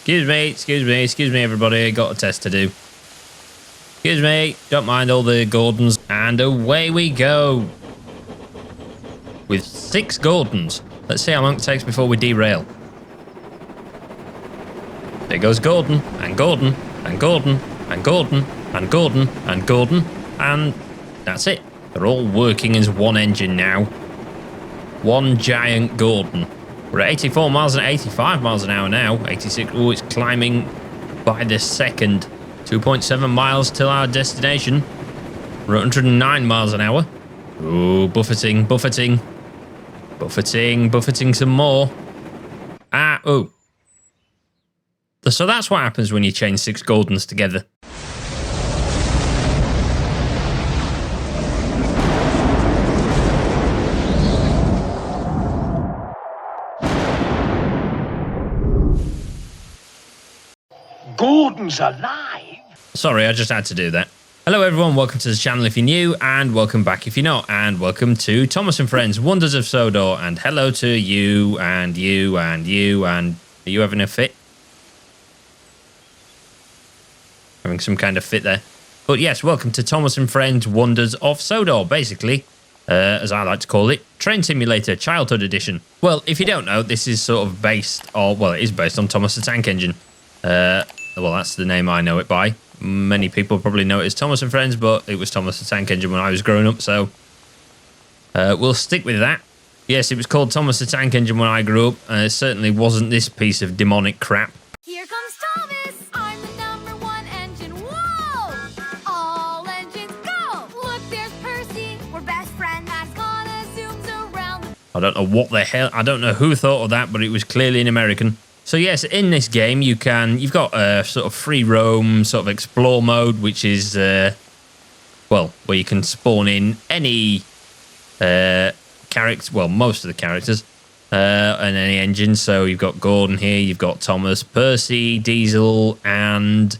Excuse me, everybody. I got a test to do. Excuse me, don't mind all the Gordons. And away we go. With 6 Gordons. Let's see how long it takes before we derail. There goes Gordon, and Gordon, and Gordon, and Gordon, and Gordon, and Gordon, and that's it. They're all working as one engine now. One giant Gordon. We're at 84 miles and 85 miles an hour now. 86. Oh, it's climbing by the second. 2.7 miles till our destination. We're at 109 miles an hour. Oh, buffeting, buffeting. Buffeting, buffeting some more. Oh. So that's what happens when you chain 6 Gordons together. Gordon's alive! Sorry, I just had to do that. Hello everyone, welcome to the channel if you're new, and welcome back if you're not, and welcome to Thomas and Friends, Wonders of Sodor, and hello to you, and you, and you, and are you having a fit? Having some kind of fit there. But yes, welcome to Thomas and Friends, Wonders of Sodor, basically, as I like to call it, Train Simulator Childhood Edition. Well, if you don't know, this is sort of based, or well, it is based on Thomas the Tank Engine. Well, that's the name I know it by. Many people probably know it as Thomas and Friends, but it was Thomas the Tank Engine when I was growing up, so we'll stick with that. Yes, it was called Thomas the Tank Engine when I grew up, and it certainly wasn't this piece of demonic crap. Here comes Thomas! I'm the #1 engine. Whoa! All engines go! Look, there's Percy. We're best friends. That's gonna zooms around. I don't know what the hell, I don't know who thought of that, but it was clearly an American. So yes, in this game you've got a sort of free roam, sort of explore mode, which is, well, where you can spawn in any character, well, most of the characters, and any engine. So you've got Gordon here, you've got Thomas, Percy, Diesel, and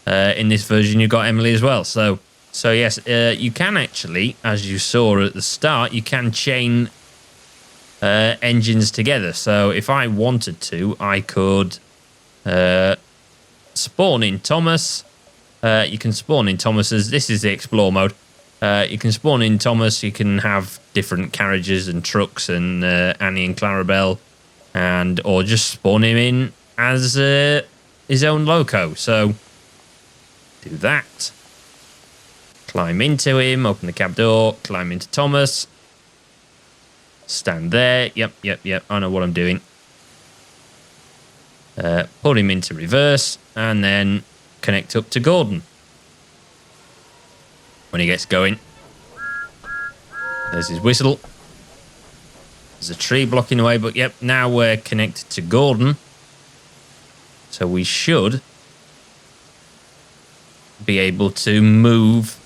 in this version you've got Emily as well. So yes, you can actually, as you saw at the start, you can chain engines together. So if I wanted to, I could spawn in Thomas. You can spawn in Thomas's. This is the explore mode. You can spawn in Thomas. You can have different carriages and trucks and Annie and Clarabelle, or just spawn him in as his own loco. So do that. Climb into him. Open the cab door. Climb into Thomas. Stand there. Yep. I know what I'm doing. Put him into reverse and then connect up to Gordon. When he gets going. There's his whistle. There's a tree blocking the way, but yep, now we're connected to Gordon. So we should be able to move.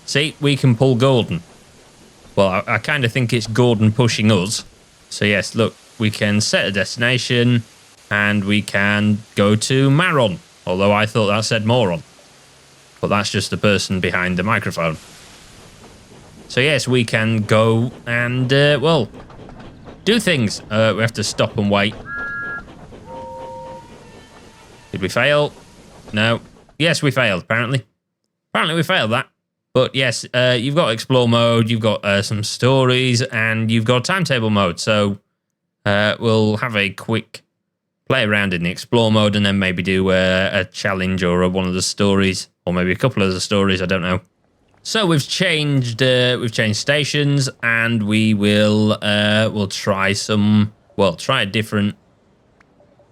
See, we can pull Gordon. Well, I kind of think it's Gordon pushing us. So yes, look, we can set a destination and we can go to Maron. Although I thought that said moron. But that's just the person behind the microphone. So yes, we can go and, well, do things. We have to stop and wait. Did we fail? No. Yes, we failed, apparently. Apparently we failed that. But yes, you've got explore mode, you've got some stories, and you've got timetable mode. So we'll have a quick play around in the explore mode, and then maybe do a challenge or one of the stories, or maybe a couple of the stories. I don't know. So we've changed stations, and we will we'll try try a different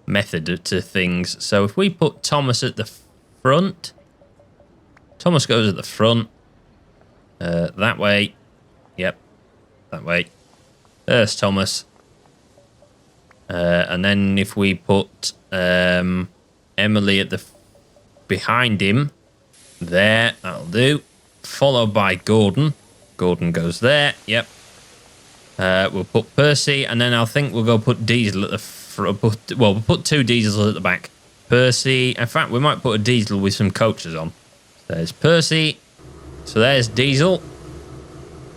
method to things. So if we put Thomas at the front, Thomas goes at the front. That way. Yep. That way. There's Thomas. And then if we put Emily at the behind him, there, that'll do. Followed by Gordon. Gordon goes there. Yep. We'll put Percy, and then I think we'll go put Diesel at the front. Well, we'll put 2 Diesels at the back. Percy. In fact, we might put a Diesel with some coaches on. There's Percy. So there's Diesel.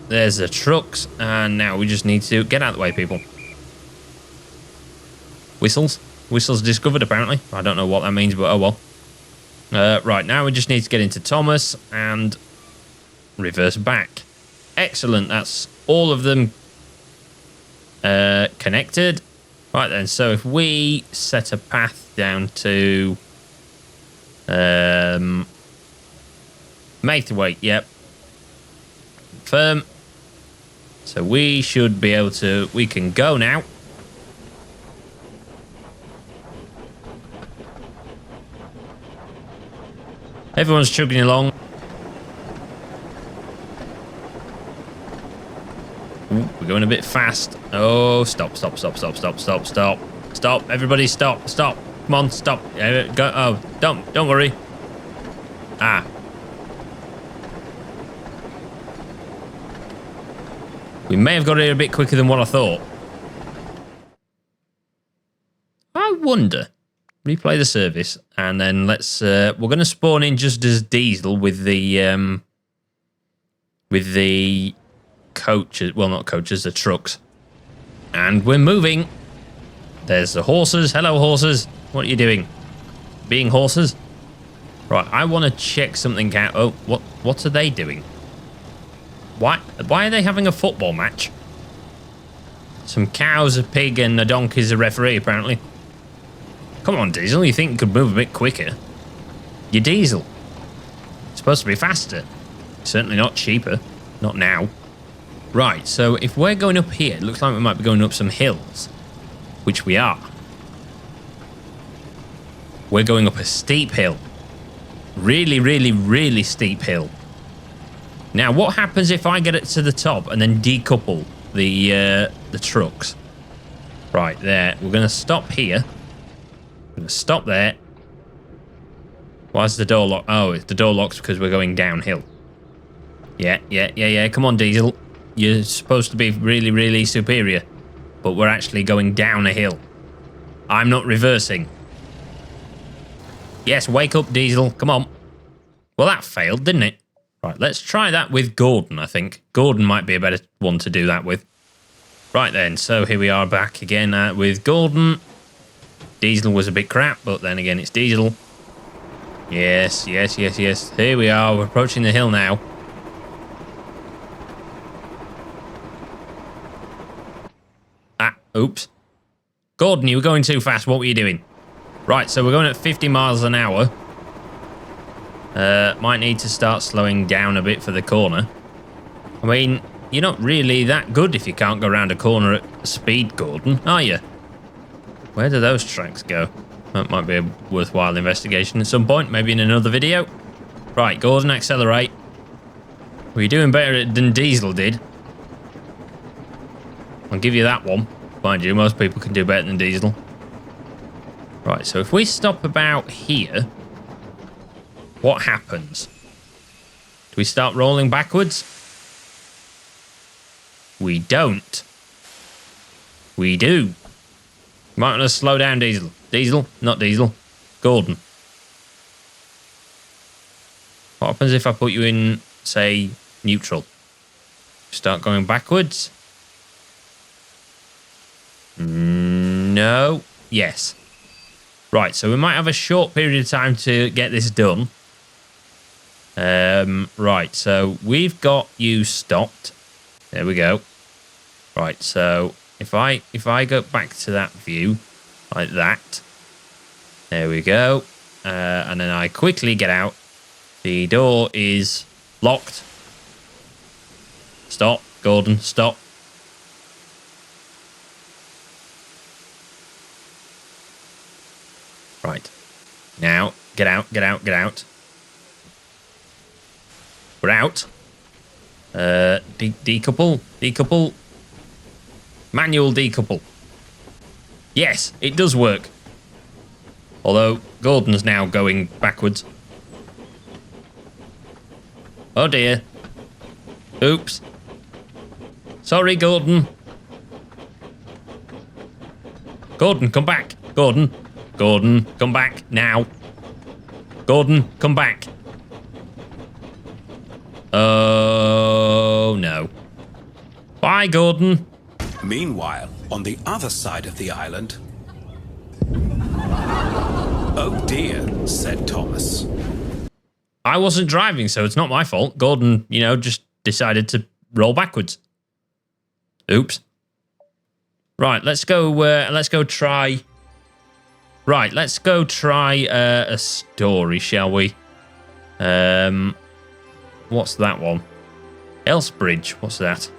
There's the trucks. And now we just need to get out of the way, people. Whistles. Whistle's discovered, apparently. I don't know what that means, but oh well. Right, now we just need to get into Thomas and reverse back. Excellent. That's all of them connected. Right then, so if we set a path down to Maithwaite, yep. Confirm. So we should be able to, we can go now. Everyone's chugging along. Ooh, we're going a bit fast. Oh, stop. Stop. Everybody stop. Come on, stop. Go. Oh, don't worry. Ah. We may have got here a bit quicker than what I thought. I wonder. Replay the service, and then let's. We're going to spawn in just as Diesel with the coaches. Well, not coaches, the trucks. And we're moving. There's the horses. Hello, horses. What are you doing? Being horses? Right, I want to check something out. Oh, what are they doing? Why are they having a football match? Some cows, a pig, and a donkey's a referee, apparently. Come on, Diesel. You think you could move a bit quicker? You're Diesel. It's supposed to be faster. Certainly not cheaper. Not now. Right, so if we're going up here, it looks like we might be going up some hills. Which we are. We're going up a steep hill. Really steep hill. Now, what happens if I get it to the top and then decouple the trucks? Right, there. We're going to stop here. I'm going to stop there. Why is the door locked? Oh, the door locks because we're going downhill. Yeah. Come on, Diesel. You're supposed to be really superior. But we're actually going down a hill. I'm not reversing. Yes, wake up, Diesel. Come on. Well, that failed, didn't it? Right, let's try that with Gordon, I think. Gordon might be a better one to do that with. Right then, so here we are back again with Gordon. Diesel was a bit crap, but then again, it's Diesel. Yes. Here we are. We're approaching the hill now. Ah, oops. Gordon, you were going too fast. What were you doing? Right, so we're going at 50 miles an hour. Might need to start slowing down a bit for the corner. I mean, you're not really that good if you can't go around a corner at speed, Gordon, are you? Where do those tracks go? That might be a worthwhile investigation at some point, maybe in another video. Right, Gordon, accelerate. Well, you're doing better than Diesel did. I'll give you that one. Mind you, most people can do better than Diesel. Right, so if we stop about here, what happens? Do we start rolling backwards? We don't. We do. Might want to slow down, Diesel. Diesel? Not Diesel. Gordon. What happens if I put you in, say, neutral? Start going backwards? No. Yes. Right, so we might have a short period of time to get this done. Right, so we've got you stopped. There we go. Right, so if I go back to that view, like that. There we go. And then I quickly get out. The door is locked. Stop, Gordon, stop. Right. Now, get out. We're out. Decouple. Manual decouple. Yes, it does work. Although, Gordon's now going backwards. Oh dear. Oops. Sorry, Gordon. Gordon, come back. Gordon, come back now. Gordon, come back. Oh, no. Bye, Gordon. Meanwhile, on the other side of the island... Oh dear, said Thomas. I wasn't driving, so it's not my fault. Gordon, just decided to roll backwards. Oops. Right, let's go try. Right, let's go try a story, shall we? What's that one? Elsbridge, what's that?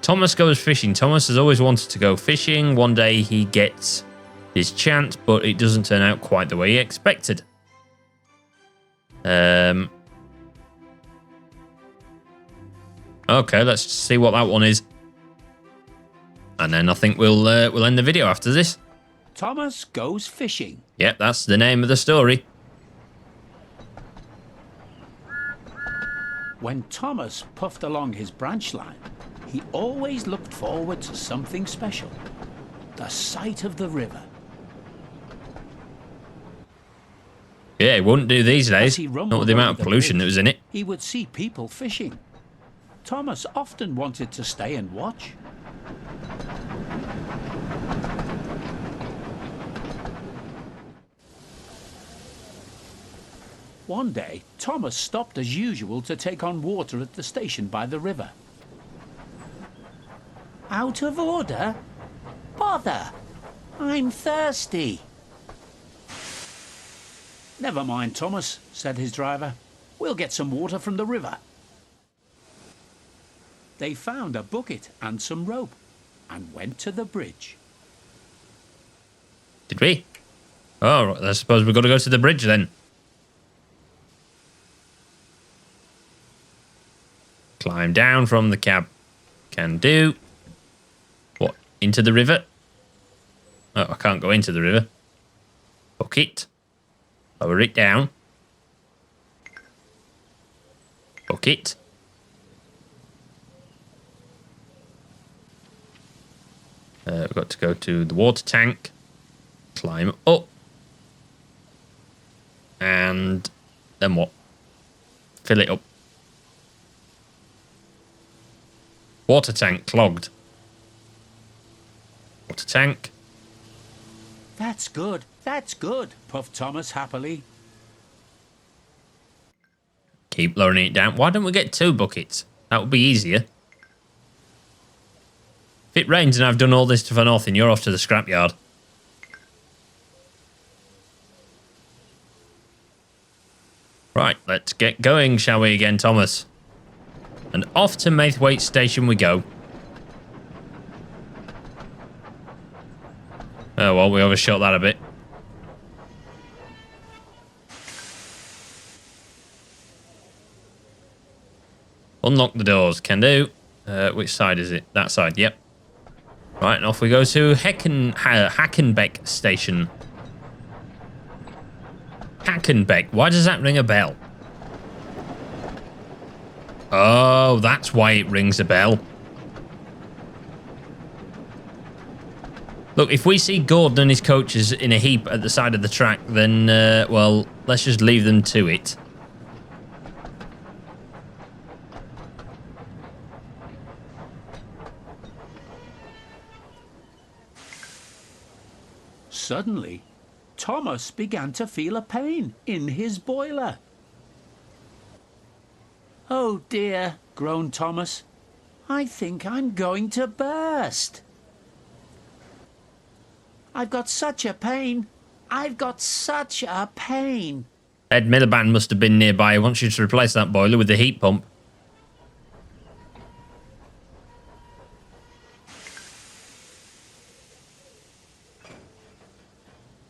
Thomas goes fishing. Thomas has always wanted to go fishing. One day he gets his chance, but it doesn't turn out quite the way he expected. Okay, let's see what that one is. And then I think we'll end the video after this. Thomas goes fishing. Yep, that's the name of the story. When Thomas puffed along his branch line, he always looked forward to something special. The sight of the river. Yeah, it wouldn't do these As days. he rumbled Not with the amount over of pollution bridge, that was in it. he would see people fishing. Thomas often wanted to stay and watch. One day, Thomas stopped as usual to take on water at the station by the river. Out of order? Bother! I'm thirsty. Never mind, Thomas, said his driver. We'll get some water from the river. They found a bucket and some rope and went to the bridge. Did we? Oh, I suppose we've got to go to the bridge then. Climb down from the cab. Can do. What? Into the river? Oh, I can't go into the river. Bucket. Lower it down. Bucket. We've got to go to the water tank. Climb up. And then what? Fill it up. Water tank clogged. Water tank. That's good, puffed Thomas happily. Keep lowering it down. Why don't we get 2 buckets? That would be easier. If it rains and I've done all this for nothing, you're off to the scrapyard. Right, let's get going, shall we again, Thomas? And off to Maithwaite Station we go. Oh, well, we overshot that a bit. Unlock the doors. Can do. Which side is it? That side, yep. Right, and off we go to Hackenbeck Station. Hackenbeck. Why does that ring a bell? Oh, that's why it rings a bell. Look, if we see Gordon and his coaches in a heap at the side of the track, then, well, let's just leave them to it. Suddenly, Thomas began to feel a pain in his boiler. Oh dear, groaned Thomas. I think I'm going to burst. I've got such a pain. I've got such a pain. Ed Miliband must have been nearby. He wants you to replace that boiler with the heat pump.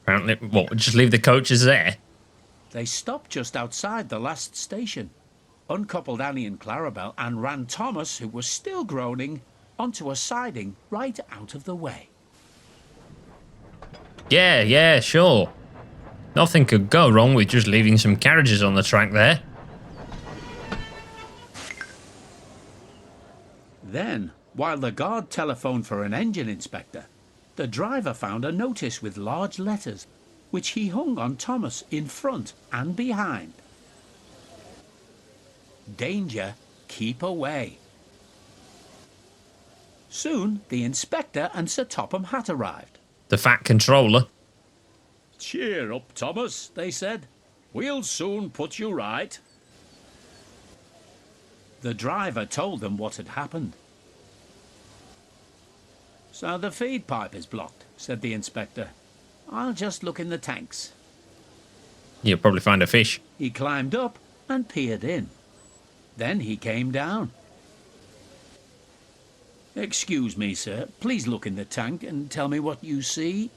Apparently, what, just leave the coaches there? They stopped just outside the last station, uncoupled Annie and Clarabelle, and ran Thomas, who was still groaning, onto a siding right out of the way. Yeah, sure. Nothing could go wrong with just leaving some carriages on the track there. Then, while the guard telephoned for an engine inspector, the driver found a notice with large letters, which he hung on Thomas in front and behind. Danger, keep away. Soon, the inspector and Sir Topham Hatt arrived. The fat controller. Cheer up, Thomas, they said. We'll soon put you right. The driver told them what had happened. So the feed pipe is blocked, said the inspector. I'll just look in the tanks. You'll probably find a fish. He climbed up and peered in. Then he came down. Excuse me, sir. Please look in the tank and tell me what you see.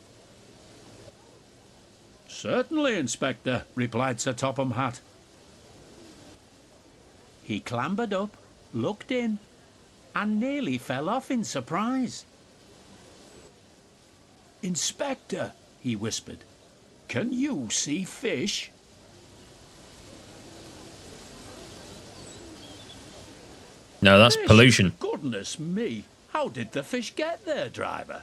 Certainly, Inspector, replied Sir Topham Hatt. He clambered up, looked in, and nearly fell off in surprise. Inspector, he whispered, can you see fish? No, that's Fish? pollution. Goodness me, how did the fish get there, driver?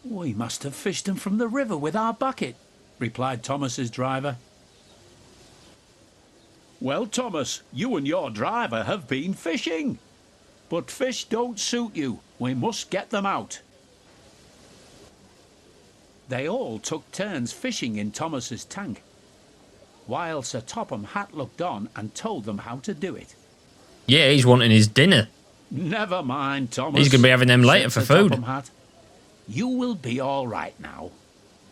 We must have fished them from the river with our bucket, replied Thomas's driver. Well, Thomas, you and your driver have been fishing. But fish don't suit you. We must get them out. They all took turns fishing in Thomas's tank, while Sir Topham Hatt looked on and told them how to do it. Yeah, he's wanting his dinner. Never mind, Thomas. He's going to be having them later for said Sir food. Topham Hatt. You will be all right now.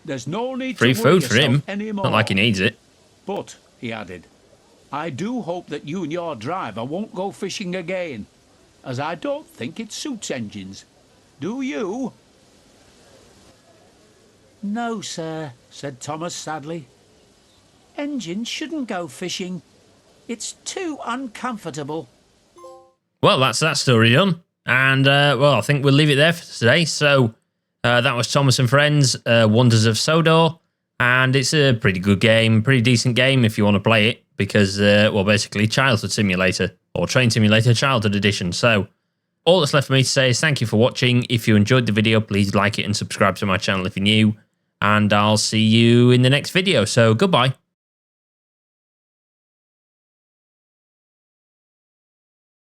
There's no need Free to worry food for him. yourself anymore. Not like he needs it. But, he added, I do hope that you and your driver won't go fishing again, as I don't think it suits engines. Do you? No, sir, said Thomas sadly. Engines shouldn't go fishing. It's too uncomfortable. Well, that's that story done. And, well, I think we'll leave it there for today. So, that was Thomas and Friends, Wonders of Sodor. And it's a pretty good game, pretty decent game if you want to play it. Because, well, basically, Childhood Simulator, or Train Simulator Childhood Edition. So, all that's left for me to say is thank you for watching. If you enjoyed the video, please like it and subscribe to my channel if you're new. And I'll see you in the next video. So, goodbye.